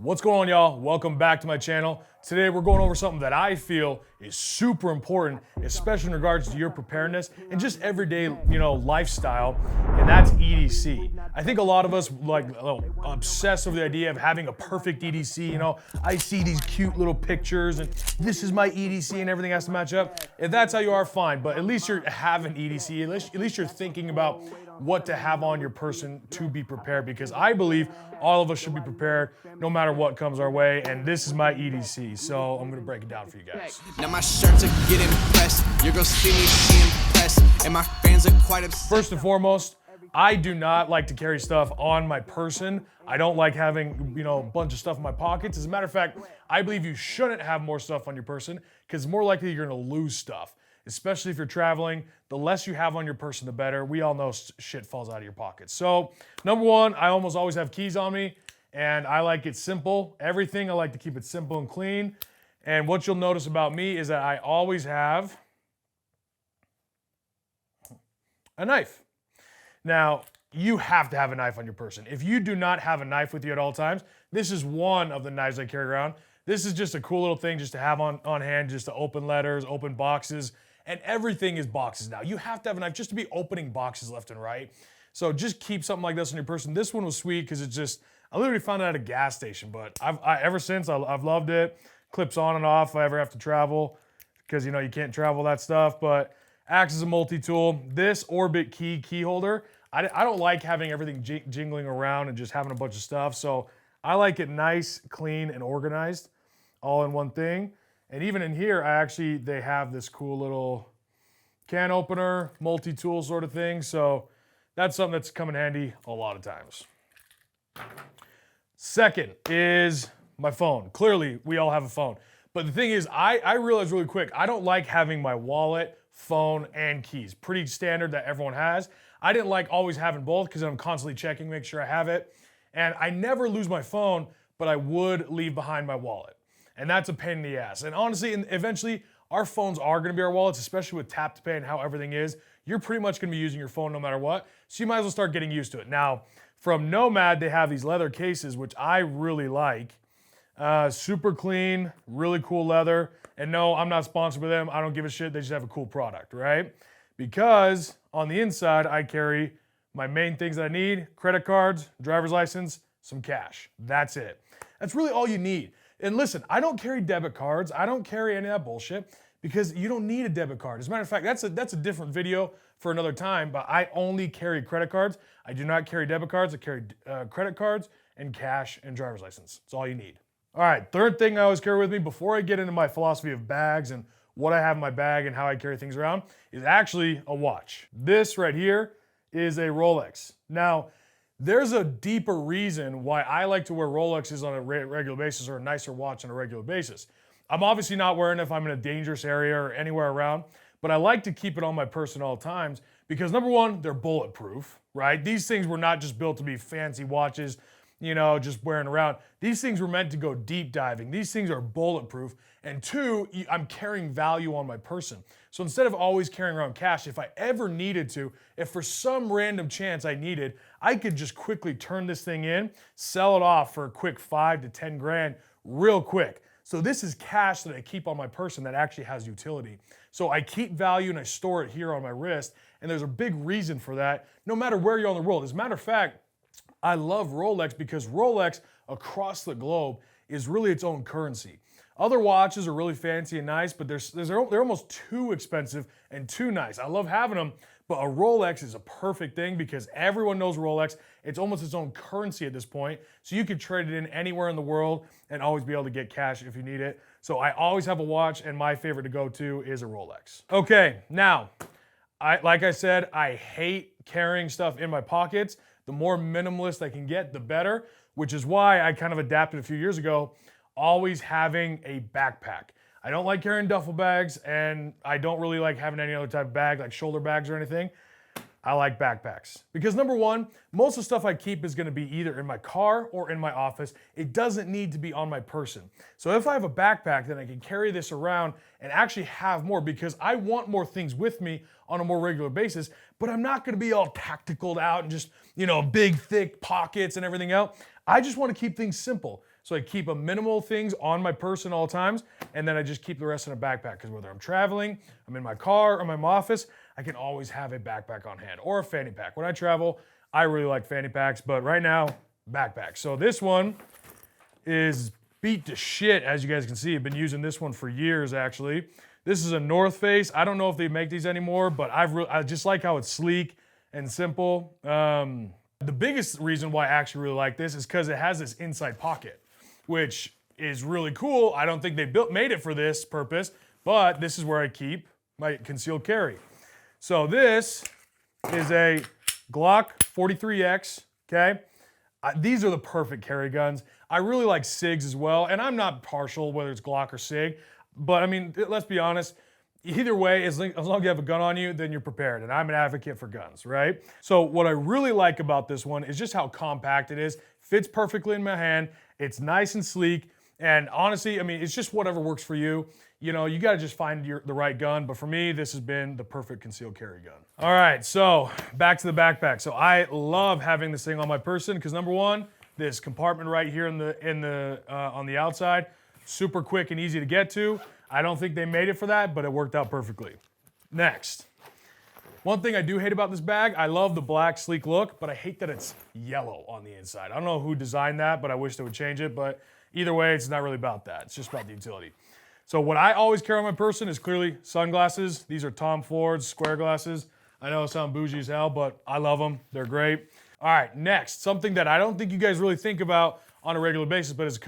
What's going on, y'all? Welcome back to my channel. Today we're going over something that I feel is super important, especially in regards to your preparedness and just everyday, lifestyle, and that's EDC. I think a lot of us obsess over the idea of having a perfect EDC. I see these cute little pictures and this is my EDC and everything has to match up. If that's how you are, fine, but at least you have an EDC. At least you're thinking about what to have on your person to be prepared, because I believe all of us should be prepared no matter what comes our way, and this is my EDC, so I'm gonna break it down for you guys. Now my shirts are getting pressed. You're gonna see me impressed, and my fans are quite upset. First and foremost, I do not like to carry stuff on my person. I don't like having, a bunch of stuff in my pockets. As a matter of fact, I believe you shouldn't have more stuff on your person because it's more likely you're gonna lose stuff, especially if you're traveling. The less you have on your person, the better. We all know shit falls out of your pockets. So, number one, I almost always have keys on me, and I like it simple. Everything, I like to keep it simple and clean. And what you'll notice about me is that I always have a knife. Now, you have to have a knife on your person. If you do not have a knife with you at all times, this is one of the knives I carry around. This is just a cool little thing just to have on hand, just to open letters, open boxes, and everything is boxes now. You have to have a knife just to be opening boxes left and right. So just keep something like this on your person. This one was sweet because I literally found it at a gas station, but ever since I've loved it. Clips on and off if I ever have to travel, because you can't travel that stuff, but acts as a multi-tool. This Orbit key holder, I don't like having everything jingling around and just having a bunch of stuff, so I like it nice, clean, and organized, all in one thing. And even in here, they have this cool little can opener, multi-tool sort of thing, so that's something that's come in handy a lot of times. Second is my phone. Clearly, we all have a phone. But the thing is, I realized really quick, I don't like having my wallet, phone, and keys. Pretty standard that everyone has. I didn't like always having both because I'm constantly checking, make sure I have it. And I never lose my phone, but I would leave behind my wallet. And that's a pain in the ass. And honestly, eventually, our phones are gonna be our wallets, especially with tap to pay and how everything is. You're pretty much gonna be using your phone no matter what. So you might as well start getting used to it. Now, from Nomad, they have these leather cases, which I really like. Super clean, really cool leather. And no, I'm not sponsored by them. I don't give a shit. They just have a cool product, right? Because on the inside, I carry my main things that I need: credit cards, driver's license, some cash. That's it. That's really all you need. And listen, I don't carry debit cards. I don't carry any of that bullshit because you don't need a debit card. As a matter of fact, that's a different video for another time, but I only carry credit cards. I do not carry debit cards. I carry credit cards and cash and driver's license. That's all you need. All right, third thing I always carry with me before I get into my philosophy of bags and what I have in my bag and how I carry things around is actually a watch. This right here is a Rolex. Now, there's a deeper reason why I like to wear Rolexes on a regular basis, or a nicer watch on a regular basis. I'm obviously not wearing it if I'm in a dangerous area or anywhere around, but I like to keep it on my person all times because number one, they're bulletproof, right? These things were not just built to be fancy watches, just wearing around. These things were meant to go deep diving. These things are bulletproof. And two, I'm carrying value on my person. So instead of always carrying around cash, if I ever needed to, if for some random chance I needed, I could just quickly turn this thing in, sell it off for a quick 5 to 10 grand real quick. So this is cash that I keep on my person that actually has utility. So I keep value and I store it here on my wrist. And there's a big reason for that, no matter where you're on the world. As a matter of fact, I love Rolex because Rolex across the globe is really its own currency. Other watches are really fancy and nice, but they're almost too expensive and too nice. I love having them, but a Rolex is a perfect thing because everyone knows Rolex. It's almost its own currency at this point, so you can trade it in anywhere in the world and always be able to get cash if you need it. So I always have a watch, and my favorite to go to is a Rolex. Okay, now, like I said, I hate carrying stuff in my pockets. The more minimalist I can get, the better, which is why I kind of adapted a few years ago, always having a backpack. I don't like carrying duffel bags, and I don't really like having any other type of bag, like shoulder bags or anything. I like backpacks. Because number one, most of the stuff I keep is gonna be either in my car or in my office. It doesn't need to be on my person. So if I have a backpack, then I can carry this around and actually have more, because I want more things with me on a more regular basis, but I'm not gonna be all tacticaled out and just, big, thick pockets and everything else. I just wanna keep things simple. So I keep a minimal things on my person all times, and then I just keep the rest in a backpack, because whether I'm traveling, I'm in my car, or I'm in my office, I can always have a backpack on hand or a fanny pack. When I travel, I really like fanny packs, but right now, backpack. So this one is beat to shit, as you guys can see. I've been using this one for years, actually. This is a North Face. I don't know if they make these anymore, but I just like how it's sleek and simple. The biggest reason why I actually really like this is because it has this inside pocket, which is really cool. I don't think they made it for this purpose, but this is where I keep my concealed carry. So this is a Glock 43X, okay? These are the perfect carry guns. I really like SIGs as well, and I'm not partial whether it's Glock or SIG, but I mean, let's be honest, either way, as long as you have a gun on you, then you're prepared, and I'm an advocate for guns, right? So what I really like about this one is just how compact it is, fits perfectly in my hand, it's nice and sleek, and honestly, I mean, it's just whatever works for you. You know, you gotta just find the right gun, but for me, this has been the perfect concealed carry gun. All right, so back to the backpack. So I love having this thing on my person because number one, this compartment right here on the outside, super quick and easy to get to. I don't think they made it for that, but it worked out perfectly. Next, one thing I do hate about this bag, I love the black sleek look, but I hate that it's yellow on the inside. I don't know who designed that, but I wish they would change it, but either way, it's not really about that. It's just about the utility. So what I always carry on my person is clearly sunglasses. These are Tom Ford's square glasses. I know it sounds bougie as hell, but I love them. They're great. All right, next, something that I don't think you guys really think about on a regular basis, but it's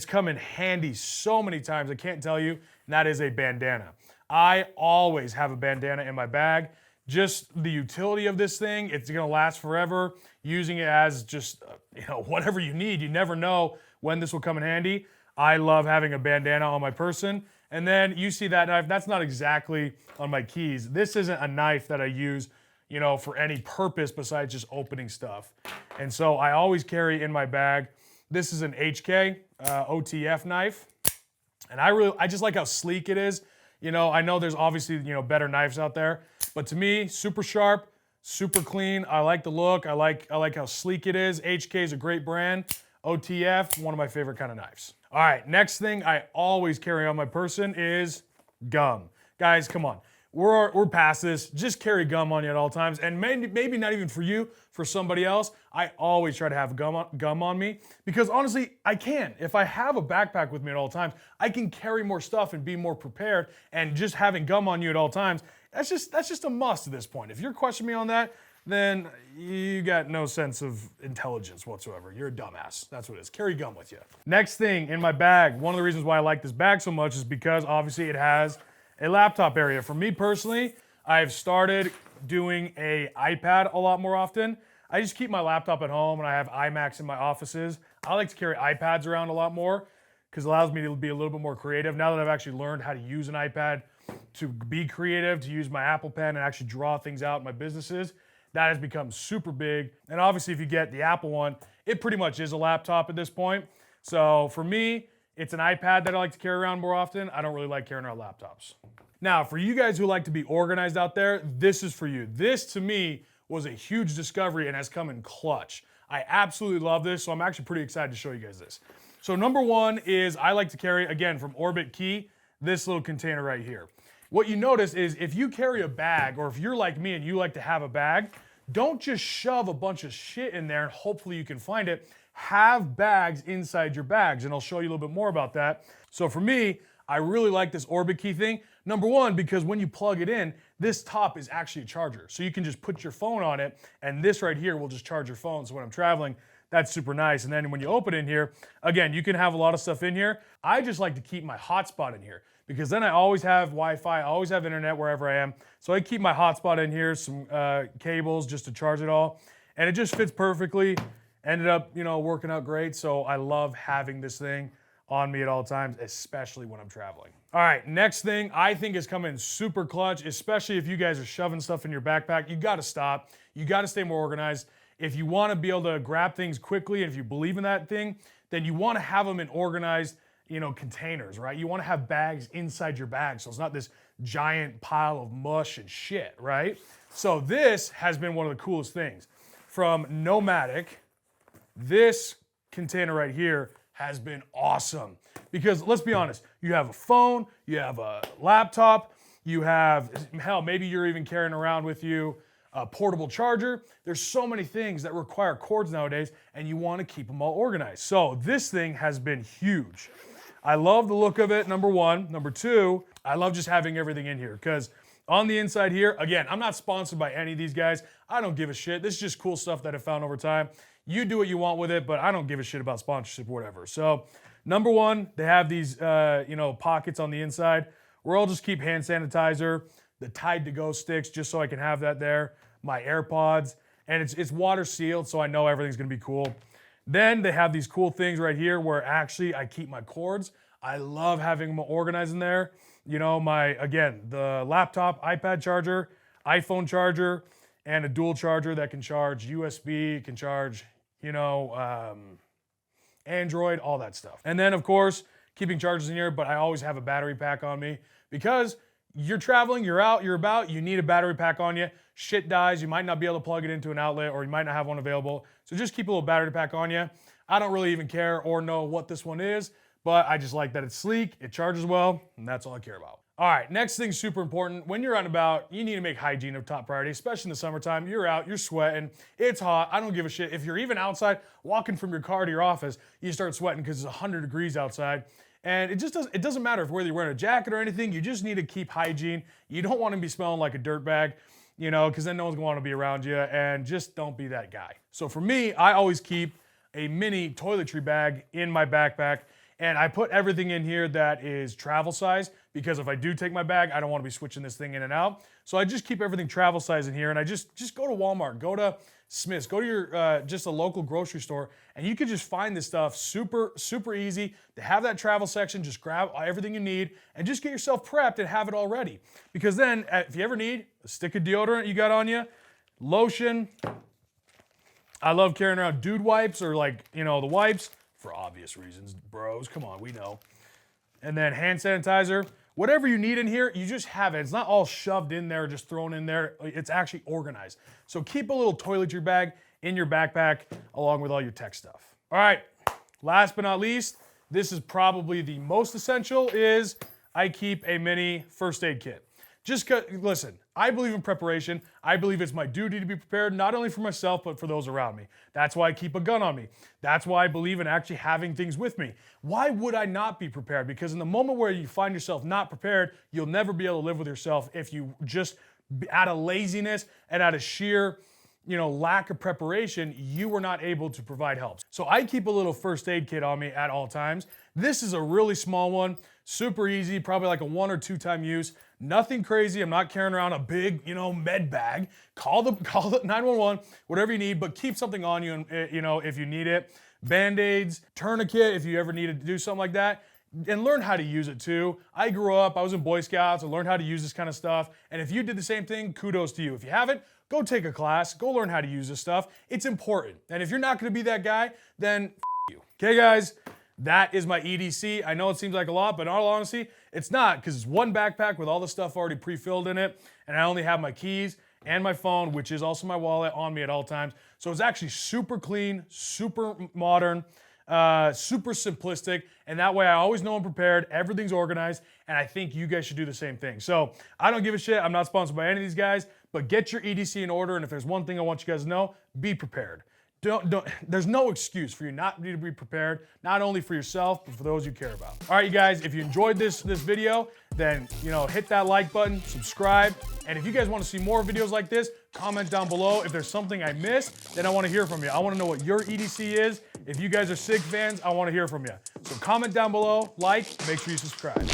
come in handy so many times, I can't tell you, and that is a bandana. I always have a bandana in my bag. Just the utility of this thing, it's gonna last forever. Using it as just, whatever you need. You never know when this will come in handy. I love having a bandana on my person. And then you see that knife, that's not exactly on my keys. This isn't a knife that I use, for any purpose besides just opening stuff. And so I always carry in my bag, this is an HK OTF knife. And I just like how sleek it is. I know there's obviously, better knives out there, but to me, super sharp, super clean. I like the look. I like how sleek it is. HK is a great brand. OTF, one of my favorite kind of knives. All right, next thing I always carry on my person is gum. Guys, come on. We're past this. Just carry gum on you at all times. And maybe not even for you, for somebody else. I always try to have gum on me because honestly, I can. If I have a backpack with me at all times, I can carry more stuff and be more prepared. And just having gum on you at all times, that's just a must at this point. If you're questioning me on that, then you got no sense of intelligence whatsoever. You're a dumbass. That's what it is. Carry gum with you. Next thing in my bag, one of the reasons why I like this bag so much is because obviously it has a laptop area. For me personally, I've started doing an iPad a lot more often. I just keep my laptop at home and I have iMacs in my offices. I like to carry iPads around a lot more because it allows me to be a little bit more creative. Now that I've actually learned how to use an iPad to be creative, to use my Apple Pen and actually draw things out in my businesses, that has become super big. And obviously if you get the Apple one, it pretty much is a laptop at this point. So for me, it's an iPad that I like to carry around more often. I don't really like carrying around laptops. Now, for you guys who like to be organized out there, this is for you. This to me was a huge discovery and has come in clutch. I absolutely love this, so I'm actually pretty excited to show you guys this. So number one is I like to carry, again, from Orbit Key, this little container right here. What you notice is if you carry a bag, or if you're like me and you like to have a bag, don't just shove a bunch of shit in there and hopefully you can find it. Have bags inside your bags, and I'll show you a little bit more about that. So for me, I really like this Orbit Key thing. Number one, because when you plug it in, this top is actually a charger. So you can just put your phone on it, and this right here will just charge your phone. So when I'm traveling, that's super nice. And then when you open it in here, again, you can have a lot of stuff in here. I just like to keep my hotspot in here because then I always have Wi-Fi, I always have internet wherever I am. So I keep my hotspot in here, some cables just to charge it all. And it just fits perfectly. Ended up, working out great. So I love having this thing on me at all times, especially when I'm traveling. All right, next thing I think is coming super clutch, especially if you guys are shoving stuff in your backpack. You gotta stop. You gotta stay more organized. If you wanna be able to grab things quickly, and if you believe in that thing, then you wanna have them in organized, containers, right? You wanna have bags inside your bag, so it's not this giant pile of mush and shit, right? So this has been one of the coolest things. From Nomadic, this container right here has been awesome. Because let's be honest, you have a phone, you have a laptop, you have, hell, maybe you're even carrying around with you a portable charger. There's so many things that require cords nowadays, and you want to keep them all organized. So this thing has been huge. I love the look of it, number one. Number two, I love just having everything in here because on the inside here, again, I'm not sponsored by any of these guys. I don't give a shit. This is just cool stuff that I found over time. You do what you want with it, but I don't give a shit about sponsorship or whatever. So number one, they have these pockets on the inside where I'll just keep hand sanitizer, the Tide to Go sticks, just so I can have that there, my AirPods, and it's water sealed, so I know everything's gonna be cool. Then they have these cool things right here where actually I keep my cords. I love having them organized in there. You know, the laptop, iPad charger, iPhone charger, and a dual charger that can charge USB, can charge, Android, all that stuff. And then of course, keeping chargers in here, but I always have a battery pack on me because you're traveling, you're out, you're about, you need a battery pack on you. Shit dies, you might not be able to plug it into an outlet or you might not have one available. So just keep a little battery pack on you. I don't really even care or know what this one is, but I just like that it's sleek, it charges well, and that's all I care about. All right, next thing super important. When you're out and about, you need to make hygiene a top priority, especially in the summertime. You're out, you're sweating, it's hot, I don't give a shit. If you're even outside, walking from your car to your office, you start sweating because it's 100 degrees outside. And it doesn't matter if whether you're wearing a jacket or anything, you just need to keep hygiene. You don't want to be smelling like a dirt bag, because then no one's gonna want to be around you, and just don't be that guy. So for me, I always keep a mini toiletry bag in my backpack, and I put everything in here that is travel size, because if I do take my bag, I don't want to be switching this thing in and out. So I just keep everything travel size in here, and I just go to Walmart, go to Smith's, go to your just a local grocery store, and you can just find this stuff super easy. They have that travel section, just grab everything you need and just get yourself prepped and have it all ready. Because then if you ever need a stick of deodorant you got on you, lotion, I love carrying around dude wipes or the wipes for obvious reasons, bros, come on, we know. And then hand sanitizer, whatever you need in here, you just have it. It's not all shoved in there, just thrown in there. It's actually organized. So keep a little toiletry bag in your backpack along with all your tech stuff. All right, last but not least, this is probably the most essential, is I keep a mini first aid kit. Listen, I believe in preparation. I believe it's my duty to be prepared, not only for myself, but for those around me. That's why I keep a gun on me. That's why I believe in actually having things with me. Why would I not be prepared? Because in the moment where you find yourself not prepared, you'll never be able to live with yourself if you just, out of laziness and out of sheer lack of preparation, you were not able to provide help. So I keep a little first aid kit on me at all times. This is a really small one, super easy, probably like a 1 or 2 time use. Nothing crazy. I'm not carrying around a big, med bag. Call the 911, whatever you need, but keep something on you, if you need it. Band-aids, tourniquet, if you ever needed to do something like that. And learn how to use it too. I grew up, I was in Boy Scouts, I learned how to use this kind of stuff. And if you did the same thing, kudos to you. If you haven't, go take a class, go learn how to use this stuff. It's important. And if you're not gonna be that guy, then you. Okay guys, that is my EDC. I know it seems like a lot, but in all honesty, it's not, because it's one backpack with all the stuff already pre-filled in it. And I only have my keys and my phone, which is also my wallet, on me at all times. So it's actually super clean, super modern, super simplistic, and that way I always know I'm prepared, everything's organized, and I think you guys should do the same thing. So I don't give a shit, I'm not sponsored by any of these guys, but get your EDC in order, and if there's one thing I want you guys to know, be prepared. There's no excuse for you not to be prepared, not only for yourself, but for those you care about. All right, you guys, if you enjoyed this video, then hit that like button, subscribe, and if you guys want to see more videos like this, comment down below. If there's something I missed, then I want to hear from you. I want to know what your EDC is. If you guys are SIG fans, I want to hear from you. So comment down below, like, make sure you subscribe.